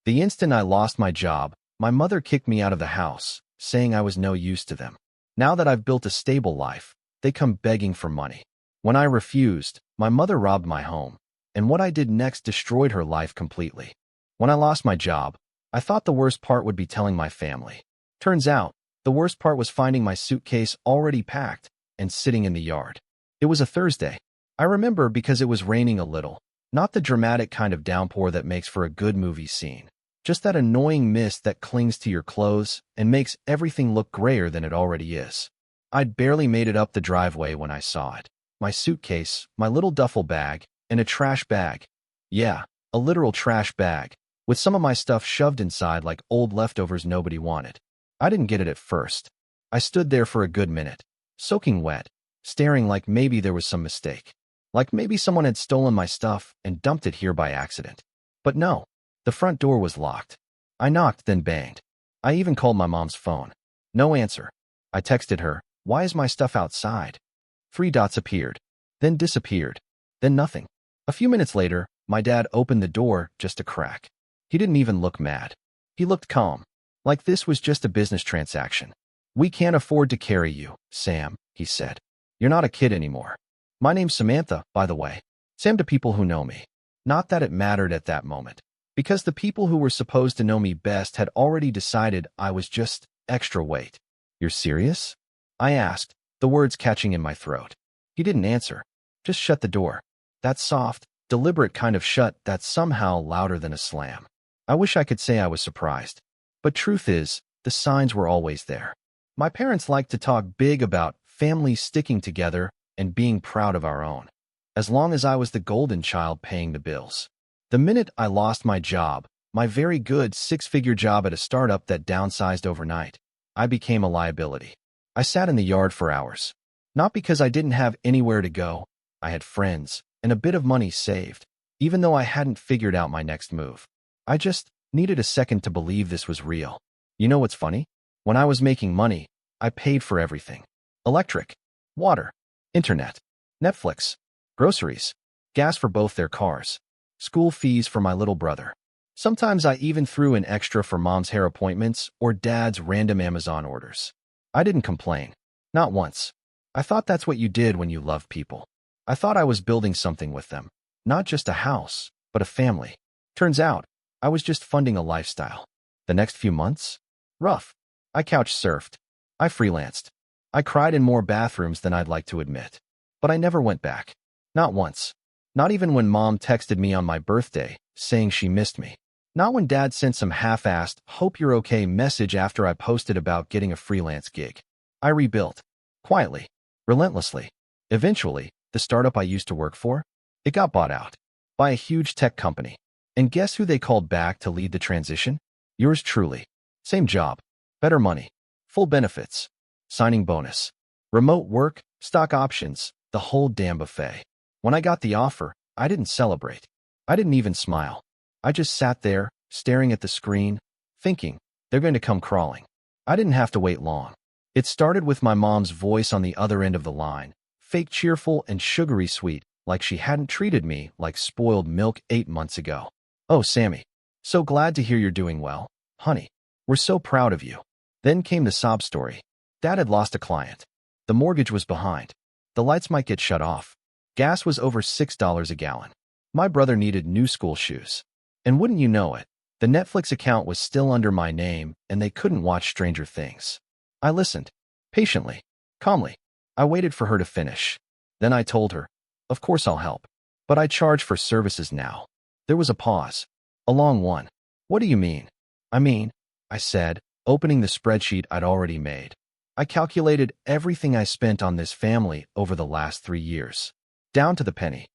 The instant I lost my job, my mother kicked me out of the house, saying I was no use to them. Now that I've built a stable life, they come begging for money. When I refused, my mother robbed my home, and what I did next destroyed her life completely. When I lost my job, I thought the worst part would be telling my family. Turns out, the worst part was finding my suitcase already packed and sitting in the yard. It was a Thursday. I remember because it was raining a little, not the dramatic kind of downpour that makes for a good movie scene. Just that annoying mist that clings to your clothes and makes everything look grayer than it already is. I'd barely made it up the driveway when I saw it. My suitcase, my little duffel bag, and a trash bag. Yeah, a literal trash bag, with some of my stuff shoved inside like old leftovers nobody wanted. I didn't get it at first. I stood there for a good minute, soaking wet, staring like maybe there was some mistake. Like maybe someone had stolen my stuff and dumped it here by accident. But no. The front door was locked. I knocked, then banged. I even called my mom's phone. No answer. I texted her, "Why is my stuff outside?" 3 dots appeared, then disappeared, then nothing. A few minutes later, my dad opened the door just a crack. He didn't even look mad. He looked calm, like this was just a business transaction. "We can't afford to carry you, Sam," he said. "You're not a kid anymore." My name's Samantha, by the way. Sam to people who know me. Not that it mattered at that moment, because the people who were supposed to know me best had already decided I was just extra weight. "You're serious?" I asked, the words catching in my throat. He didn't answer, just shut the door. That soft, deliberate kind of shut that's somehow louder than a slam. I wish I could say I was surprised. But truth is, the signs were always there. My parents liked to talk big about families sticking together and being proud of our own, as long as I was the golden child paying the bills. The minute I lost my job, my very good 6-figure job at a startup that downsized overnight, I became a liability. I sat in the yard for hours. Not because I didn't have anywhere to go. I had friends and a bit of money saved, even though I hadn't figured out my next move. I just needed a second to believe this was real. You know what's funny? When I was making money, I paid for everything. Electric, water, internet, Netflix, groceries, gas for both their cars, school fees for my little brother. Sometimes I even threw in extra for mom's hair appointments or dad's random Amazon orders. I didn't complain. Not once. I thought that's what you did when you love people. I thought I was building something with them. Not just a house, but a family. Turns out, I was just funding a lifestyle. The next few months? Rough. I couch surfed. I freelanced. I cried in more bathrooms than I'd like to admit. But I never went back. Not once. Not even when mom texted me on my birthday, saying she missed me. Not when dad sent some half-assed, "hope you're okay" message after I posted about getting a freelance gig. I rebuilt. Quietly. Relentlessly. Eventually, the startup I used to work for, it got bought out by a huge tech company. And guess who they called back to lead the transition? Yours truly. Same job. Better money. Full benefits. Signing bonus. Remote work, stock options, the whole damn buffet. When I got the offer, I didn't celebrate. I didn't even smile. I just sat there, staring at the screen, thinking, they're going to come crawling. I didn't have to wait long. It started with my mom's voice on the other end of the line, fake cheerful and sugary sweet, like she hadn't treated me like spoiled milk 8 months ago. "Oh, Sammy. So glad to hear you're doing well. Honey, we're so proud of you." Then came the sob story. Dad had lost a client. The mortgage was behind. The lights might get shut off. Gas was over $6 a gallon. My brother needed new school shoes. And wouldn't you know it, the Netflix account was still under my name and they couldn't watch Stranger Things. I listened. Patiently. Calmly. I waited for her to finish. Then I told her, "Of course I'll help. But I charge for services now." There was a pause. A long one. "What do you mean?" I said, opening the spreadsheet I'd already made. I calculated everything I spent on this family over the last 3 years. Down to the penny.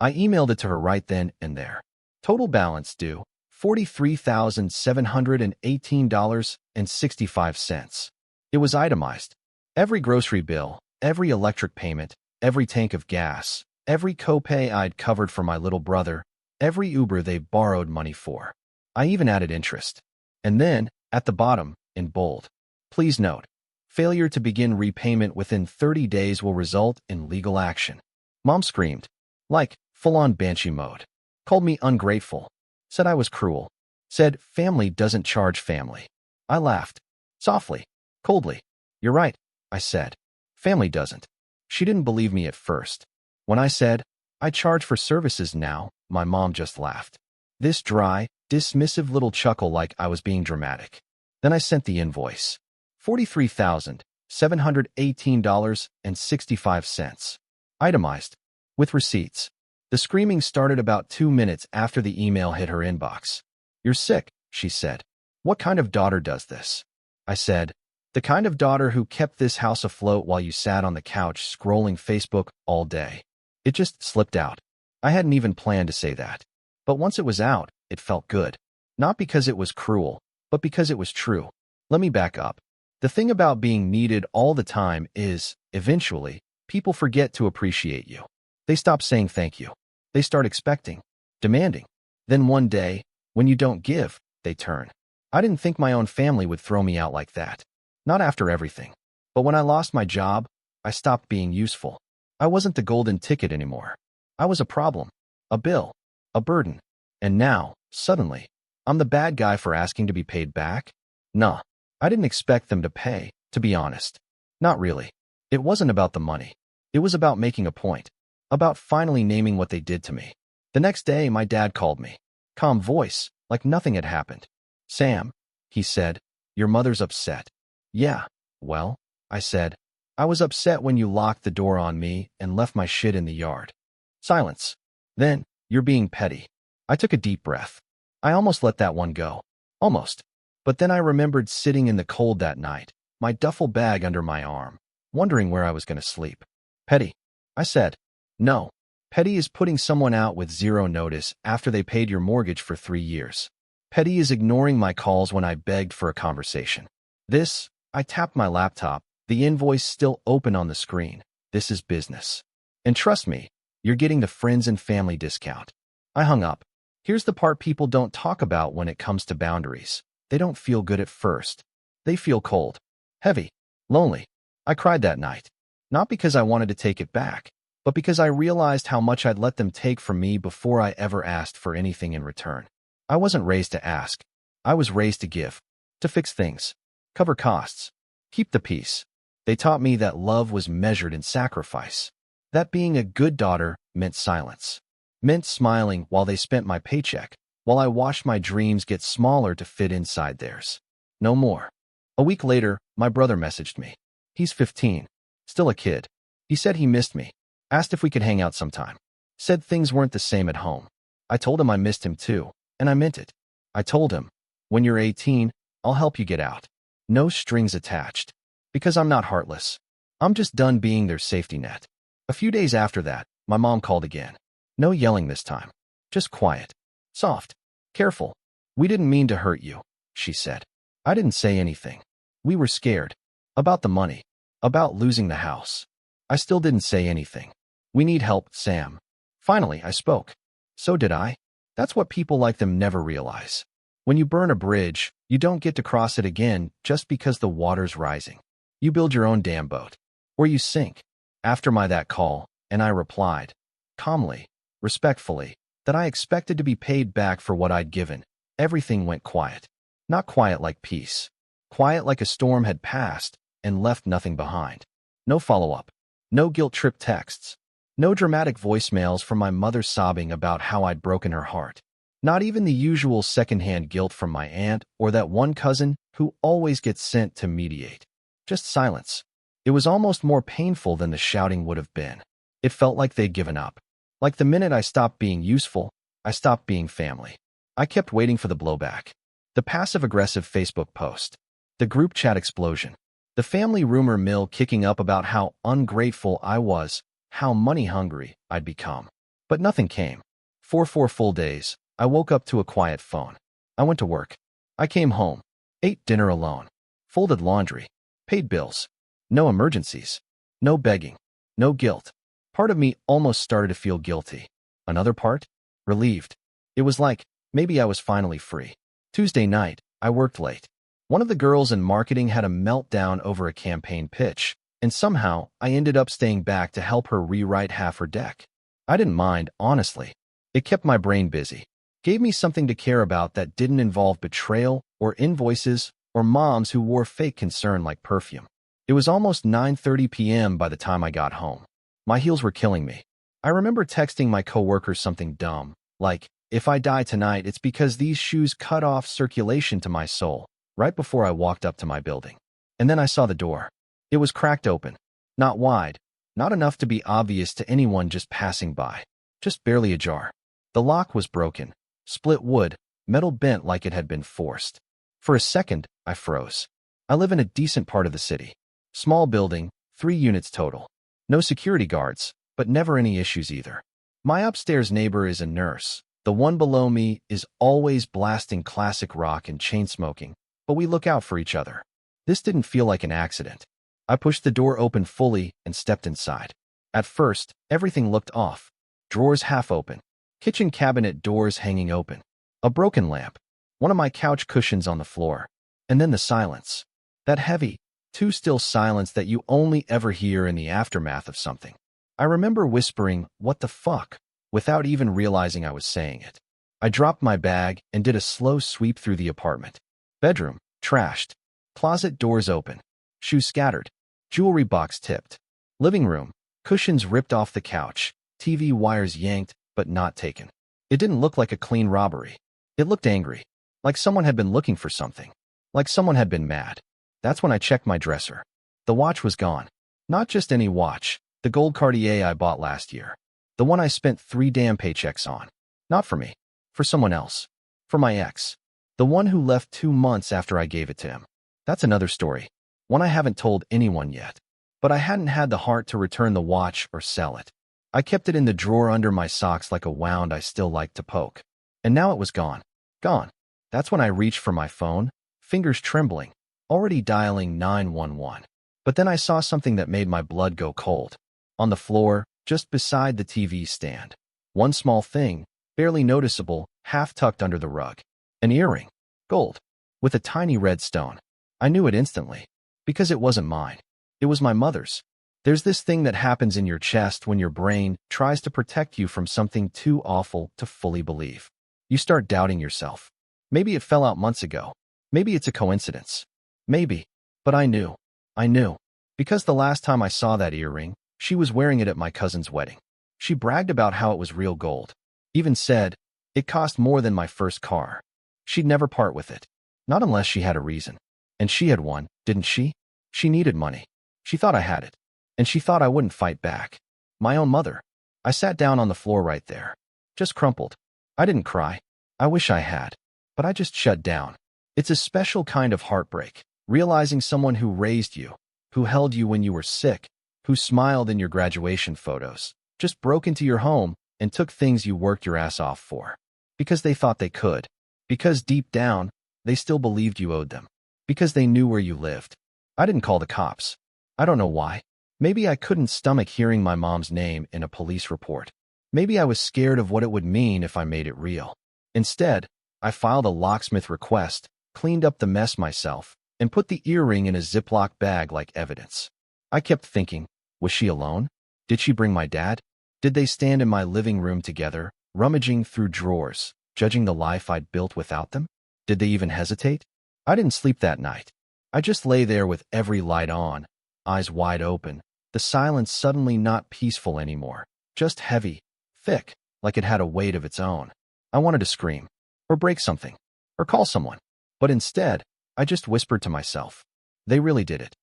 I emailed it to her right then and there. Total balance due, $43,718.65. It was itemized. Every grocery bill, every electric payment, every tank of gas, every copay I'd covered for my little brother, every Uber they borrowed money for. I even added interest. And then, at the bottom, in bold, "Please note, failure to begin repayment within 30 days will result in legal action." Mom screamed. Like, full-on banshee mode. Called me ungrateful. Said I was cruel. said, "Family doesn't charge family." I laughed. Softly, coldly. "You're right," I said. "Family doesn't." She didn't believe me at first. When I said, "I charge for services now," my mom just laughed. This dry, dismissive little chuckle like I was being dramatic. Then I sent the invoice. $43,718.65. Itemized. With receipts. The screaming started about 2 minutes after the email hit her inbox. "You're sick," she said. "What kind of daughter does this?" I said, "The kind of daughter who kept this house afloat while you sat on the couch scrolling Facebook all day." It just slipped out. I hadn't even planned to say that. But once it was out, it felt good. Not because it was cruel, but because it was true. Let me back up. The thing about being needed all the time is, eventually, people forget to appreciate you. They stop saying thank you. They start expecting, demanding. Then one day, when you don't give, they turn. I didn't think my own family would throw me out like that. Not after everything. But when I lost my job, I stopped being useful. I wasn't the golden ticket anymore. I was a problem, a bill, a burden. And now, suddenly, I'm the bad guy for asking to be paid back? Nah, I didn't expect them to pay, to be honest. Not really. It wasn't about the money. It was about making a point. About finally naming what they did to me. The next day, my dad called me. Calm voice, like nothing had happened. "Sam," he said, "your mother's upset." "Yeah, well," I said, "I was upset when you locked the door on me and left my shit in the yard." Silence. Then, "You're being petty." I took a deep breath. I almost let that one go. Almost. But then I remembered sitting in the cold that night, my duffel bag under my arm, wondering where I was going to sleep. "Petty," I said. "No. Petty is putting someone out with zero notice after they paid your mortgage for 3 years. Petty is ignoring my calls when I begged for a conversation. This," I tapped my laptop, the invoice still open on the screen. "This is business. And trust me, you're getting the friends and family discount." I hung up. Here's the part people don't talk about when it comes to boundaries. They don't feel good at first. They feel cold, heavy, lonely. I cried that night. Not because I wanted to take it back, but because I realized how much I'd let them take from me before I ever asked for anything in return. I wasn't raised to ask. I was raised to give, to fix things, cover costs, keep the peace. They taught me that love was measured in sacrifice, that being a good daughter meant silence, meant smiling while they spent my paycheck, while I watched my dreams get smaller to fit inside theirs. No more. A week later, my brother messaged me. He's 15, still a kid. He said he missed me, asked if we could hang out sometime, said things weren't the same at home. I told him I missed him too, and I meant it. I told him, "When you're 18, I'll help you get out. No strings attached. Because I'm not heartless. I'm just done being their safety net." A few days after that, my mom called again. No yelling this time. Just quiet. Soft. Careful. "We didn't mean to hurt you," she said. I didn't say anything. We were scared. About the money. About losing the house. I still didn't say anything. "We need help, Sam." Finally, I spoke. So did I. That's what people like them never realize. When you burn a bridge, you don't get to cross it again just because the water's rising. You build your own damn boat. Or you sink. After that call, and I replied, calmly, respectfully, that I expected to be paid back for what I'd given, everything went quiet. Not quiet like peace. Quiet like a storm had passed and left nothing behind. No follow-up. No guilt-trip texts. No dramatic voicemails from my mother sobbing about how I'd broken her heart. Not even the usual secondhand guilt from my aunt or that one cousin who always gets sent to mediate. Just silence. It was almost more painful than the shouting would have been. It felt like they'd given up. Like the minute I stopped being useful, I stopped being family. I kept waiting for the blowback. The passive-aggressive Facebook post. The group chat explosion. The family rumor mill kicking up about how ungrateful I was, how money-hungry I'd become. But nothing came. For 4 full days, I woke up to a quiet phone. I went to work. I came home, ate dinner alone, folded laundry, paid bills. No emergencies. No begging. No guilt. Part of me almost started to feel guilty. Another part? Relieved. It was like, maybe I was finally free. Tuesday night, I worked late. One of the girls in marketing had a meltdown over a campaign pitch, and somehow I ended up staying back to help her rewrite half her deck. I didn't mind, honestly. It kept my brain busy. Gave me something to care about that didn't involve betrayal or invoices or moms who wore fake concern like perfume. It was almost 9:30 p.m. by the time I got home. My heels were killing me. I remember texting my coworkers something dumb, like, "If I die tonight, it's because these shoes cut off circulation to my soul," right before I walked up to my building. And then I saw the door. It was cracked open. Not wide. Not enough to be obvious to anyone just passing by. Just barely ajar. The lock was broken. Split wood, metal bent like it had been forced. For a second, I froze. I live in a decent part of the city. Small building, 3 units total. No security guards, but never any issues either. My upstairs neighbor is a nurse. The one below me is always blasting classic rock and chain smoking, but we look out for each other. This didn't feel like an accident. I pushed the door open fully and stepped inside. At first, everything looked off. Drawers half open. Kitchen cabinet doors hanging open. A broken lamp. One of my couch cushions on the floor. And then the silence. That heavy, too still silence that you only ever hear in the aftermath of something. I remember whispering, "What the fuck?" without even realizing I was saying it. I dropped my bag and did a slow sweep through the apartment. Bedroom, trashed. Closet doors open. Shoes scattered. Jewelry box tipped. Living room, cushions ripped off the couch. TV wires yanked, but not taken. It didn't look like a clean robbery. It looked angry. Like someone had been looking for something. Like someone had been mad. That's when I checked my dresser. The watch was gone. Not just any watch. The gold Cartier I bought last year. The one I spent 3 damn paychecks on. Not for me. For someone else. For my ex. The one who left 2 months after I gave it to him. That's another story. One I haven't told anyone yet. But I hadn't had the heart to return the watch or sell it. I kept it in the drawer under my socks like a wound I still liked to poke. And now it was gone. Gone. That's when I reached for my phone, fingers trembling, already dialing 911. But then I saw something that made my blood go cold. On the floor, just beside the TV stand. One small thing, barely noticeable, half tucked under the rug. An earring. Gold. With a tiny red stone. I knew it instantly. Because it wasn't mine. It was my mother's. There's this thing that happens in your chest when your brain tries to protect you from something too awful to fully believe. You start doubting yourself. Maybe it fell out months ago. Maybe it's a coincidence. Maybe. But I knew. I knew. Because the last time I saw that earring, she was wearing it at my cousin's wedding. She bragged about how it was real gold. Even said, it cost more than my first car. She'd never part with it. Not unless she had a reason. And she had one, didn't she? She needed money. She thought I had it. And she thought I wouldn't fight back. My own mother. I sat down on the floor right there. Just crumpled. I didn't cry. I wish I had. But I just shut down. It's a special kind of heartbreak. Realizing someone who raised you, who held you when you were sick, who smiled in your graduation photos, just broke into your home and took things you worked your ass off for. Because they thought they could. Because deep down, they still believed you owed them. Because they knew where you lived. I didn't call the cops. I don't know why. Maybe I couldn't stomach hearing my mom's name in a police report. Maybe I was scared of what it would mean if I made it real. Instead, I filed a locksmith request, cleaned up the mess myself, and put the earring in a Ziploc bag like evidence. I kept thinking, was she alone? Did she bring my dad? Did they stand in my living room together, rummaging through drawers, judging the life I'd built without them? Did they even hesitate? I didn't sleep that night. I just lay there with every light on, eyes wide open, the silence suddenly not peaceful anymore, just heavy, thick, like it had a weight of its own. I wanted to scream, or break something, or call someone. But instead, I just whispered to myself. They really did it.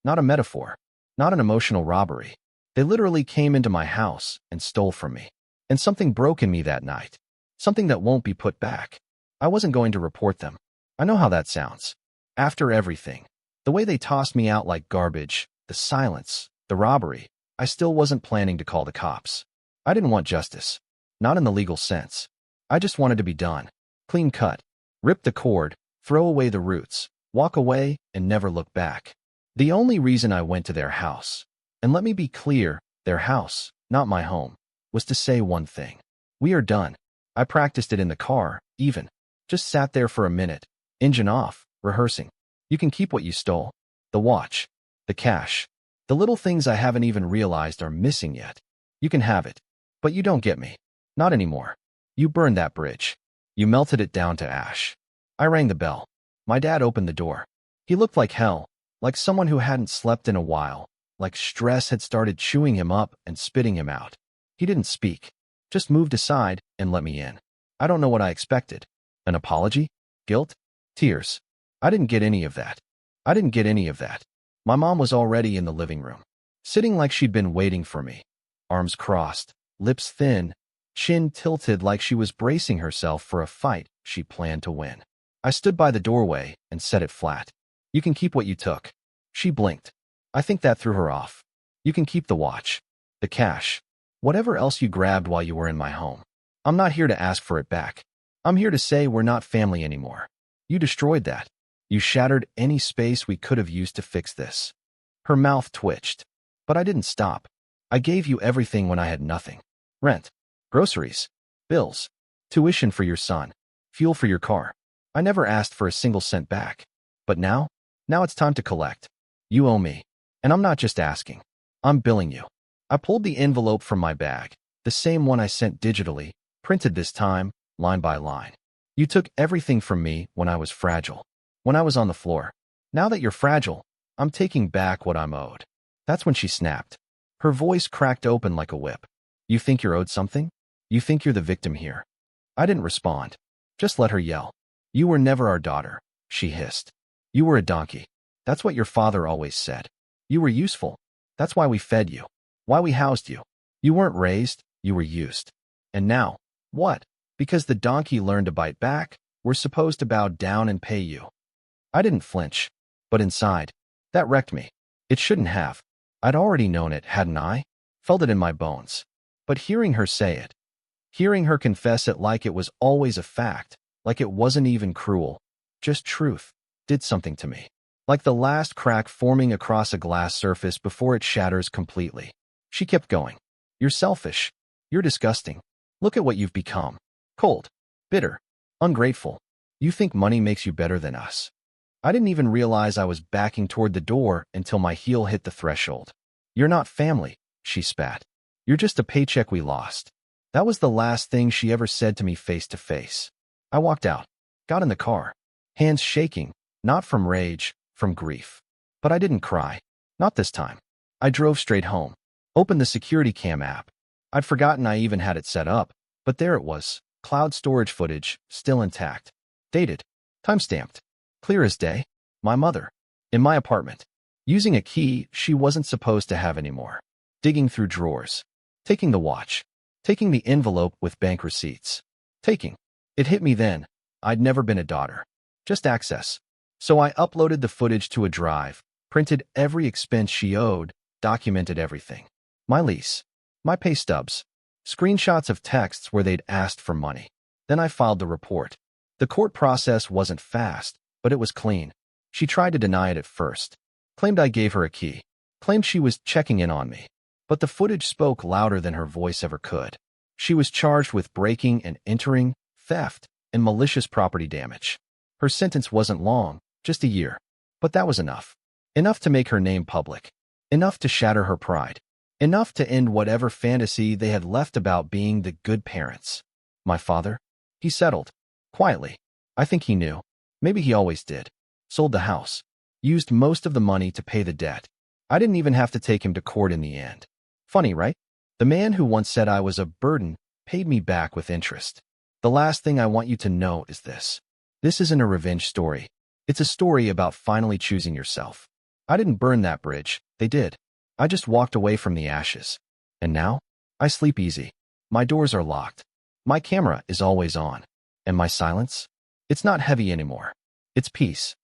Not a metaphor. Not an emotional robbery. They literally came into my house and stole from me. And something broke in me that night. Something that won't be put back. I wasn't going to report them. I know how that sounds. After everything, the way they tossed me out like garbage, the silence, the robbery, I still wasn't planning to call the cops. I didn't want justice. Not in the legal sense. I just wanted to be done. Clean cut. Rip the cord, throw away the roots, walk away, and never look back. The only reason I went to their house, and let me be clear, their house, not my home, was to say one thing. We are done. I practiced it in the car, even. Just sat there for a minute, engine off, rehearsing. You can keep what you stole. The watch. The cash. The little things I haven't even realized are missing yet. You can have it. But you don't get me. Not anymore. You burned that bridge. You melted it down to ash. I rang the bell. My dad opened the door. He looked like hell, like someone who hadn't slept in a while, like stress had started chewing him up and spitting him out. He didn't speak, just moved aside and let me in. I don't know what I expected. An apology? Guilt? Tears? I didn't get any of that. I didn't get any of that. My mom was already in the living room, sitting like she'd been waiting for me, arms crossed, lips thin, chin tilted like she was bracing herself for a fight she planned to win. I stood by the doorway and set it flat. You can keep what you took. She blinked. I think that threw her off. You can keep the watch, the cash, whatever else you grabbed while you were in my home. I'm not here to ask for it back. I'm here to say we're not family anymore. You destroyed that. You shattered any space we could have used to fix this. Her mouth twitched. But I didn't stop. I gave you everything when I had nothing. Rent, groceries, bills, tuition for your son, fuel for your car. I never asked for a single cent back. But now it's time to collect. You owe me. And I'm not just asking. I'm billing you. I pulled the envelope from my bag, the same one I sent digitally, printed this time, line by line. You took everything from me when I was fragile, when I was on the floor. Now that you're fragile, I'm taking back what I'm owed. That's when she snapped. Her voice cracked open like a whip. You think you're owed something? You think you're the victim here? I didn't respond. Just let her yell. You were never our daughter, she hissed. You were a donkey. That's what your father always said. You were useful. That's why we fed you. Why we housed you. You weren't raised, you were used. And now, what? Because the donkey learned to bite back, we're supposed to bow down and pay you. I didn't flinch. But inside, that wrecked me. It shouldn't have. I'd already known it, hadn't I? Felt it in my bones. But hearing her say it, hearing her confess it like it was always a fact, like it wasn't even cruel, just truth, did something to me. Like the last crack forming across a glass surface before it shatters completely. She kept going. You're selfish. You're disgusting. Look at what you've become. Cold, bitter, ungrateful. You think money makes you better than us. I didn't even realize I was backing toward the door until my heel hit the threshold. You're not family, she spat. You're just a paycheck we lost. That was the last thing she ever said to me face to face. I walked out, got in the car, hands shaking, not from rage, from grief. But I didn't cry. Not this time. I drove straight home, opened the security cam app. I'd forgotten I even had it set up, but there it was, cloud storage footage, still intact. Dated, timestamped. Clear as day. My mother. In my apartment. Using a key she wasn't supposed to have anymore. Digging through drawers. Taking the watch. Taking the envelope with bank receipts. Taking. It hit me then. I'd never been a daughter. Just access. So I uploaded the footage to a drive, printed every expense she owed, documented everything. My lease. My pay stubs. Screenshots of texts where they'd asked for money. Then I filed the report. The court process wasn't fast, but it was clean. She tried to deny it at first. Claimed I gave her a key. Claimed she was checking in on me. But the footage spoke louder than her voice ever could. She was charged with breaking and entering, theft, and malicious property damage. Her sentence wasn't long, just a year. But that was enough. Enough to make her name public. Enough to shatter her pride. Enough to end whatever fantasy they had left about being the good parents. My father? He settled. Quietly. I think he knew. Maybe he always did. Sold the house. Used most of the money to pay the debt. I didn't even have to take him to court in the end. Funny, right? The man who once said I was a burden paid me back with interest. The last thing I want you to know is this. This isn't a revenge story. It's a story about finally choosing yourself. I didn't burn that bridge. They did. I just walked away from the ashes. And now, I sleep easy. My doors are locked. My camera is always on. And my silence? It's not heavy anymore. It's peace.